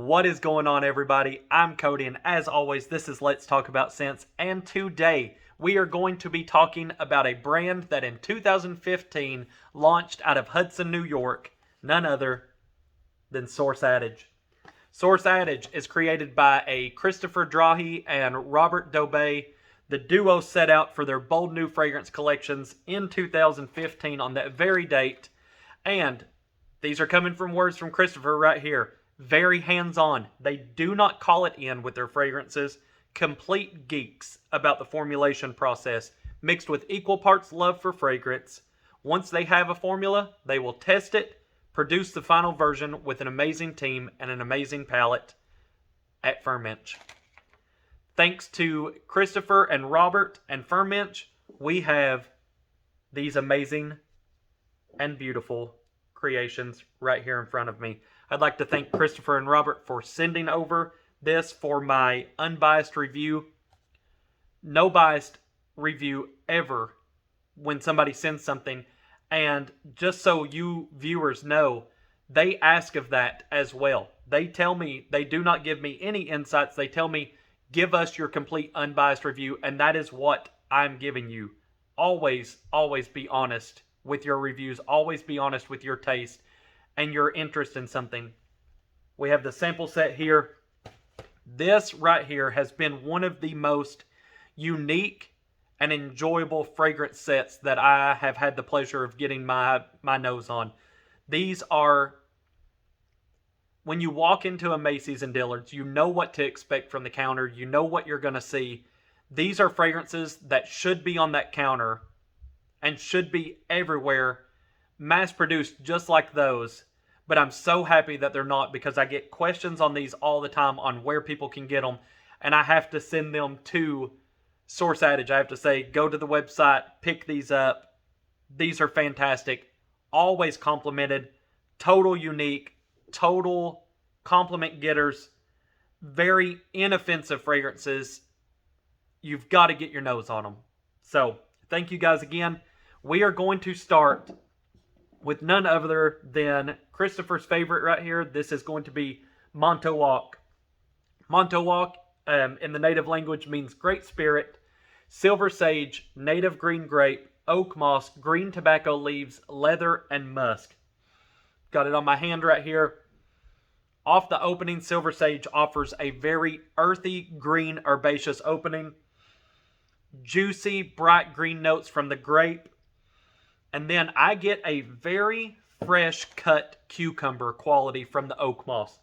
What is going on, everybody? I'm Cody, and as always, this is Let's Talk About Scents, and today we are going to be talking about a brand that in 2015 launched out of Hudson, New York, none other than Source Adage. Source Adage is created by a Christopher Draghi and Robert Dobay. The duo set out for their bold new fragrance collections in 2015 on that very date, and these are coming from words from Christopher right here. Very hands-on. They do not call it in with their fragrances. Complete geeks about the formulation process, mixed with equal parts love for fragrance. Once they have a formula, they will test it, produce the final version with an amazing team and an amazing palette at Fermench. Thanks to Christopher and Robert and Fermench, we have these amazing and beautiful creations right here in front of me. I'd like to thank Christopher and Robert for sending over this for my unbiased review. No biased review ever when somebody sends something. And just so you viewers know, they ask of that as well. They tell me, they do not give me any insights. They tell me, give us your complete unbiased review. And that is what I'm giving you. Always, always be honest with your reviews. Always be honest with your taste and your interest in something. We have the sample set here. This right here has been one of the most unique and enjoyable fragrance sets that I have had the pleasure of getting my nose on. These are, when you walk into a Macy's and Dillard's, you know what to expect from the counter. You know what you're going to see. These are fragrances that should be on that counter and should be everywhere, mass-produced just like those. But I'm so happy that they're not, because I get questions on these all the time on where people can get them. And I have to send them to Source Adage. I have to say, go to the website, pick these up. These are fantastic. Always complimented. Total unique. Total compliment getters. Very inoffensive fragrances. You've got to get your nose on them. So, thank you guys again. We are going to start with none other than Christopher's favorite right here. This is going to be MONTO'AC. MONTO'AC in the native language means great spirit, silver sage, native green grape, oak moss, green tobacco leaves, leather, and musk. Got it on my hand right here. Off the opening, silver sage offers a very earthy, green, herbaceous opening. Juicy, bright green notes from the grape. And then I get a very fresh cut cucumber quality from the oak moss.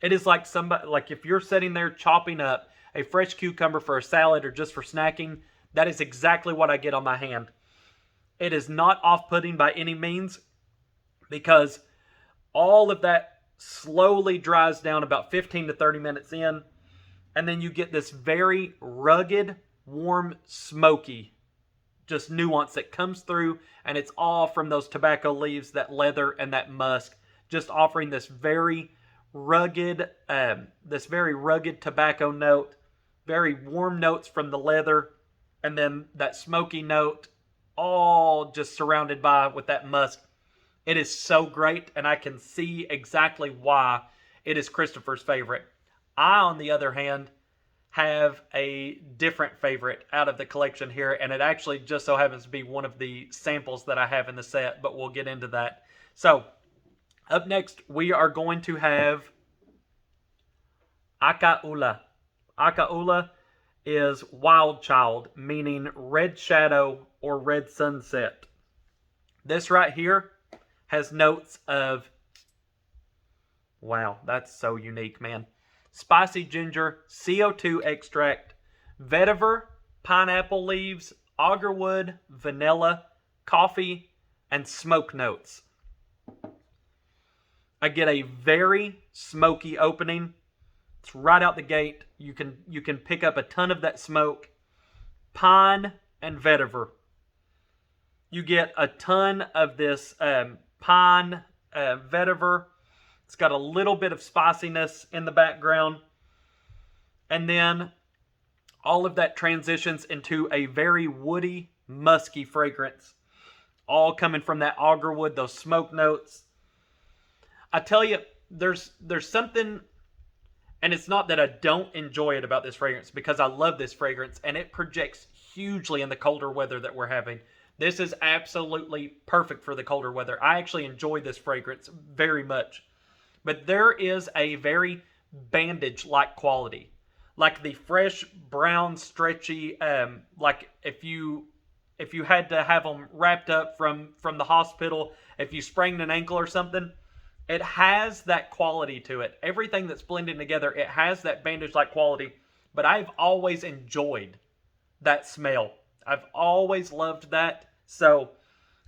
It is like somebody, like if you're sitting there chopping up a fresh cucumber for a salad or just for snacking, that is exactly what I get on my hand. It is not off-putting by any means, because all of that slowly dries down about 15 to 30 minutes in, and then you get this very rugged, warm, smoky just nuance that comes through, and it's all from those tobacco leaves, that leather, and that musk, just offering this very rugged tobacco note, very warm notes from the leather, and then that smoky note, all just surrounded by with that musk. It is so great, and I can see exactly why it is Christopher's favorite. I, on the other hand, have a different favorite out of the collection here, and it actually just so happens to be one of the samples that I have in the set, but we'll get into that. So, up next, we are going to have AE'TAI. AE'TAI is wild child, meaning red shadow or red sunset. This right here has notes of, wow, that's so unique, man. Spicy ginger, CO2 extract, vetiver, pineapple leaves, agarwood, vanilla, coffee, and smoke notes. I get a very smoky opening. It's right out the gate. You can pick up a ton of that smoke. Pine and vetiver. You get a ton of this pine vetiver. It's got a little bit of spiciness in the background. And then all of that transitions into a very woody, musky fragrance. All coming from that agarwood, those smoke notes. I tell you, there's something And it's not that I don't enjoy it about this fragrance, because I love this fragrance and it projects hugely in the colder weather that we're having. This is absolutely perfect for the colder weather. I actually enjoy this fragrance very much. But there is a very bandage-like quality. Like the fresh, brown, stretchy, like if you had to have them wrapped up from the hospital, if you sprained an ankle or something, it has that quality to it. Everything that's blended together, it has that bandage-like quality. But I've always enjoyed that smell. I've always loved that. So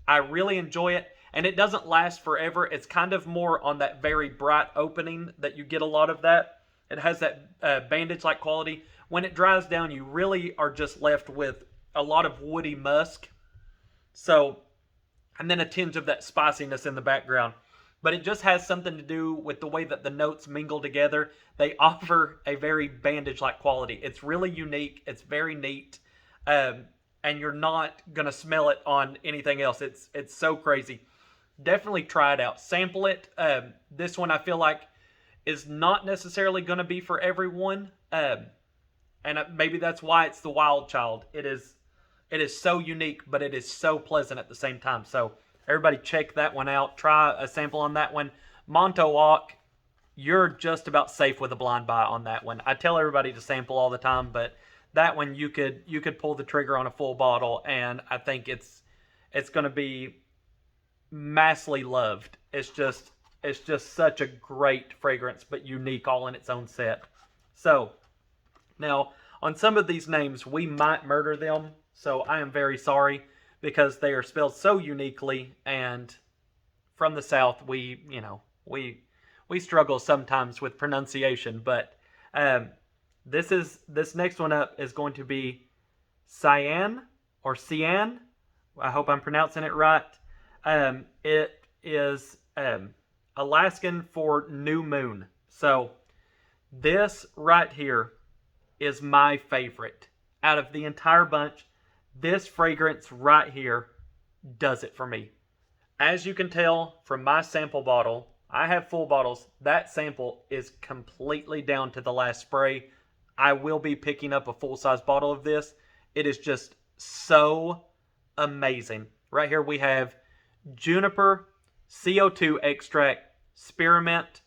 I really enjoy it. And it doesn't last forever. It's kind of more on that very bright opening that you get a lot of that. It has that bandage-like quality. When it dries down, you really are just left with a lot of woody musk. So, and then a tinge of that spiciness in the background. But it just has something to do with the way that the notes mingle together. They offer a very bandage-like quality. It's really unique. It's very neat. And you're not going to smell it on anything else. It's so crazy. Definitely try it out. Sample it. This one I feel like is not necessarily going to be for everyone. And maybe that's why it's the wild child. It is so unique, but it is so pleasant at the same time. So everybody check that one out. Try a sample on that one. MONTO'AC, you're just about safe with a blind buy on that one. I tell everybody to sample all the time, but that one you could pull the trigger on a full bottle, and I think it's going to be massively loved. It's just such a great fragrance, but unique all in its own set. So now on some of these names we might murder them, so I am very sorry, because they are spelled so uniquely, and from the South we struggle sometimes with pronunciation. But this next one up is going to be Cyan or Cyan. I hope I'm pronouncing it right. It is Alaskan for new moon. So this right here is my favorite out of the entire bunch. This fragrance right here does it for me. As you can tell from my sample bottle, I have full bottles. That sample is completely down to the last spray. I will be picking up a full-size bottle of this. It is just so amazing. Right here we have juniper, CO2 extract, spearmint,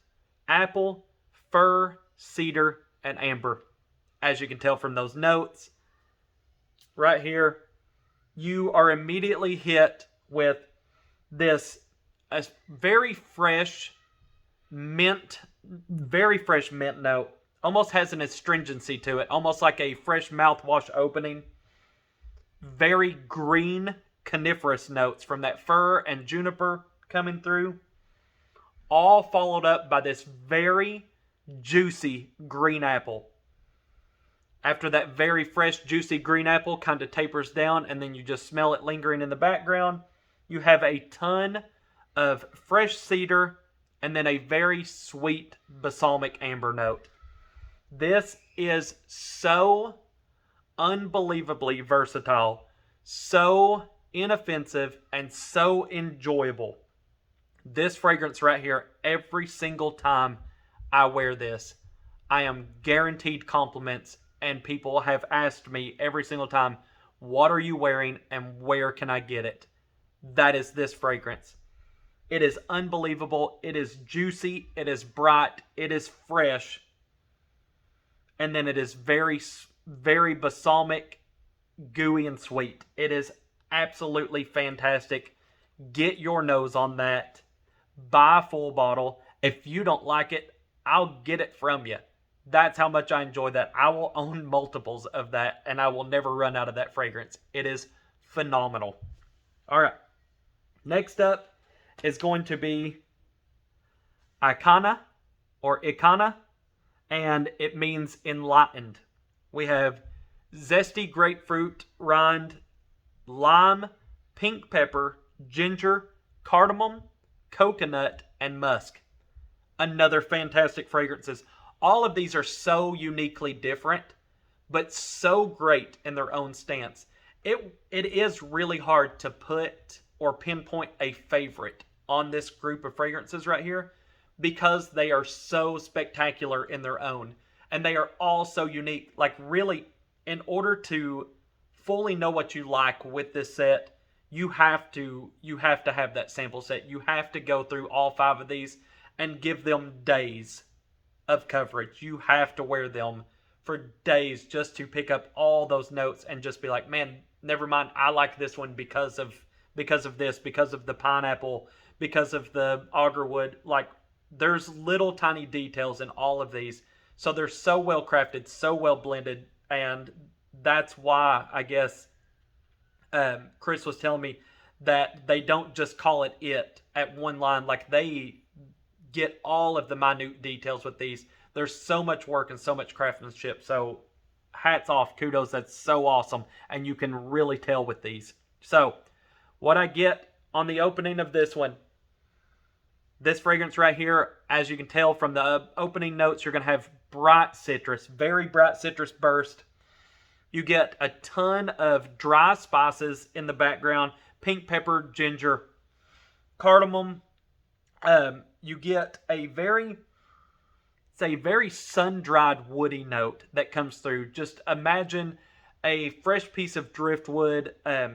apple, fir, cedar, and amber. As you can tell from those notes, right here, you are immediately hit with this very fresh mint note. Almost has an astringency to it, almost like a fresh mouthwash opening. Very green coniferous notes from that fir and juniper coming through. All followed up by this very juicy green apple. After that very fresh, juicy green apple kind of tapers down, and then you just smell it lingering in the background, you have a ton of fresh cedar and then a very sweet balsamic amber note. This is so unbelievably versatile, so inoffensive, and so enjoyable. This fragrance right here, every single time I wear this, I am guaranteed compliments, and people have asked me every single time, what are you wearing and where can I get it? That is this fragrance. It is unbelievable. It is juicy. It is bright. It is fresh. And then it is very, very balsamic, gooey, and sweet. It is absolutely fantastic. Get your nose on that. Buy a full bottle. If you don't like it, I'll get it from you. That's how much I enjoy that. I will own multiples of that, and I will never run out of that fragrance. It is phenomenal. All right. Next up is going to be Icana or Icana, and it means enlightened. We have zesty grapefruit rind, lime, pink pepper, ginger, cardamom, coconut, and musk. Another fantastic fragrances. All of these are so uniquely different, but so great in their own stance. It is really hard to put or pinpoint a favorite on this group of fragrances right here, because they are so spectacular in their own. And they are all so unique. Like, really, in order to fully know what you like with this set, you have to have that sample set. You have to go through all 5 of these and give them days of coverage. You have to wear them for days just to pick up all those notes and just be like, man, never mind, I like this one because of this, because of the pineapple, because of the agarwood. Like, there's little tiny details in all of these. So they're so well crafted, so well blended, and that's why I guess Chris was telling me that they don't just call it at one line. Like, they get all of the minute details with these. There's so much work and so much craftsmanship. So hats off, kudos. That's so awesome. And you can really tell with these. So what I get on the opening of this one, this fragrance right here, as you can tell from the opening notes, you're going to have bright citrus, very bright citrus burst. You get a ton of dry spices in the background, pink pepper, ginger, cardamom. You get a very sun-dried woody note that comes through. Just imagine a fresh piece of driftwood.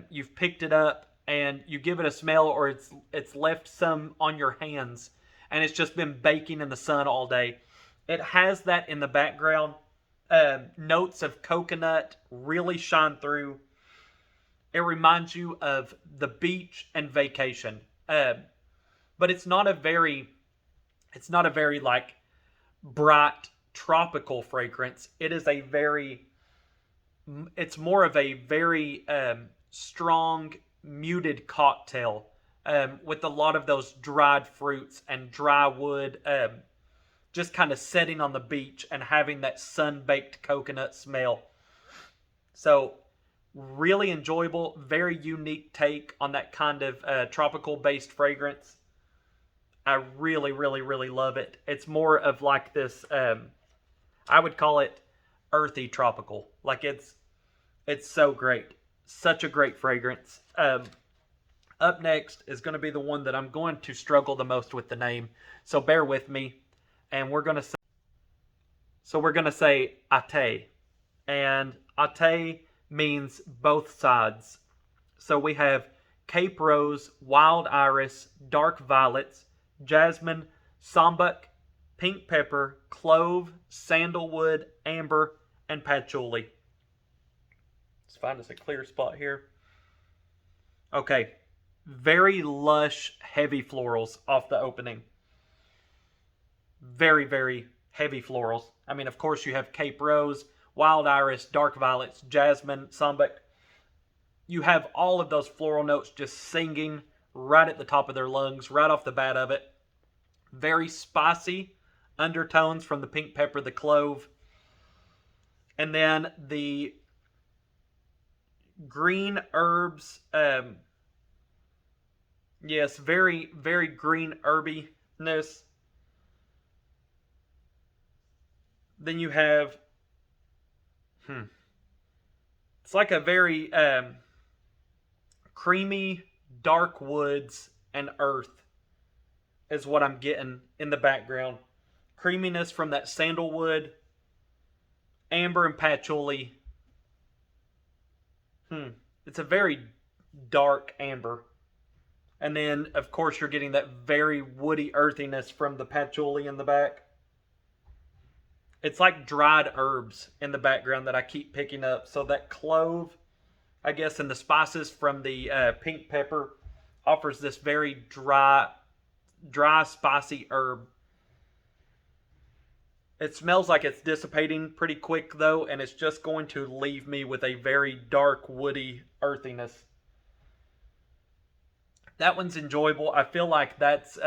You've picked it up and you give it a smell, or it's left some on your hands and it's just been baking in the sun all day. It has that in the background. Notes of coconut really shine through. It reminds you of the beach and vacation. But it's not a very like bright tropical fragrance. It's more of a very strong muted cocktail with a lot of those dried fruits and dry wood, just kind of setting on the beach and having that sun-baked coconut smell. So really enjoyable, very unique take on that kind of tropical-based fragrance. I really, really, really love it. It's more of like this, I would call it earthy tropical. Like, it's so great. Such a great fragrance. Up next is going to be the one that I'm going to struggle the most with the name. So bear with me. And we're going to say AE'TAI. And AE'TAI means both sides. So we have Cape Rose, Wild Iris, Dark Violets, Jasmine, Sambuc, Pink Pepper, Clove, Sandalwood, Amber, and Patchouli. Let's find us a clear spot here. Okay. Very lush, heavy florals off the opening. Very, very heavy florals. I mean, of course, you have Cape Rose, Wild Iris, Dark Violets, Jasmine, Sambuc. You have all of those floral notes just singing right at the top of their lungs, right off the bat of it. Very spicy undertones from the pink pepper, the clove. And then the green herbs. Yes, very, very green herbiness. Then you have, it's like a very creamy, dark woods and earth is what I'm getting in the background. Creaminess from that sandalwood, amber and patchouli. It's a very dark amber. And then, of course, you're getting that very woody earthiness from the patchouli in the back. It's like dried herbs in the background that I keep picking up. So that clove, I guess, and the spices from the pink pepper offers this very dry, spicy herb. It smells like it's dissipating pretty quick, though, and it's just going to leave me with a very dark, woody earthiness. That one's enjoyable. I feel like that's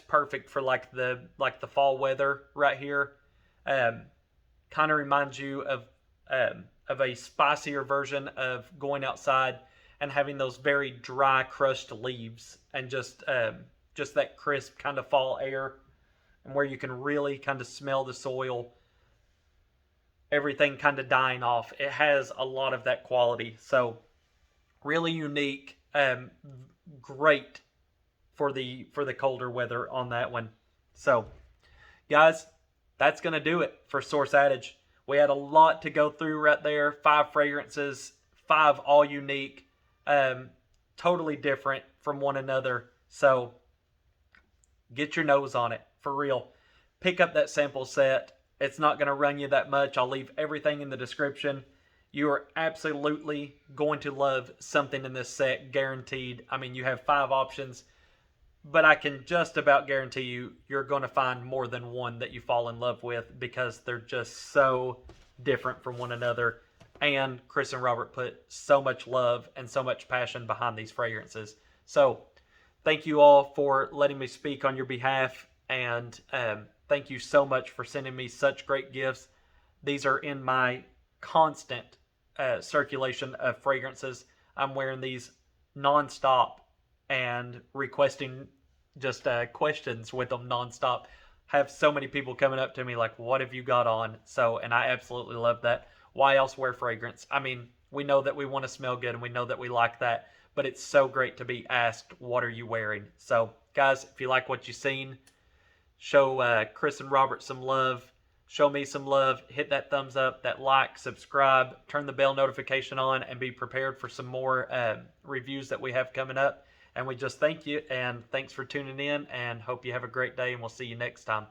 perfect for like the fall weather right here. Kind of reminds you of a spicier version of going outside and having those very dry, crushed leaves and just that crisp kind of fall air, and where you can really kind of smell the soil, everything kind of dying off. It has a lot of that quality. So really unique. Great for the colder weather on that one. So, guys, that's going to do it for Source Adage. We had a lot to go through right there. 5 fragrances, 5 all unique, totally different from one another. So, get your nose on it, for real. Pick up that sample set. It's not going to run you that much. I'll leave everything in the description. You are absolutely going to love something in this set, guaranteed. I mean, you have 5 options, but I can just about guarantee you're going to find more than one that you fall in love with because they're just so different from one another. And Chris and Robert put so much love and so much passion behind these fragrances. So thank you all for letting me speak on your behalf, and thank you so much for sending me such great gifts. These are in my constant circulation of fragrances. I'm wearing these nonstop and requesting just questions with them nonstop. Have so many people coming up to me like, what have you got on? So, and I absolutely love that. Why else wear fragrance? I mean, we know that we want to smell good and we know that we like that, but it's so great to be asked, what are you wearing? So, guys, if you like what you've seen, show Chris and Robert some love. Show me some love. Hit that thumbs up, that like, subscribe, turn the bell notification on, and be prepared for some more reviews that we have coming up. And we just thank you, and thanks for tuning in, and hope you have a great day, and we'll see you next time.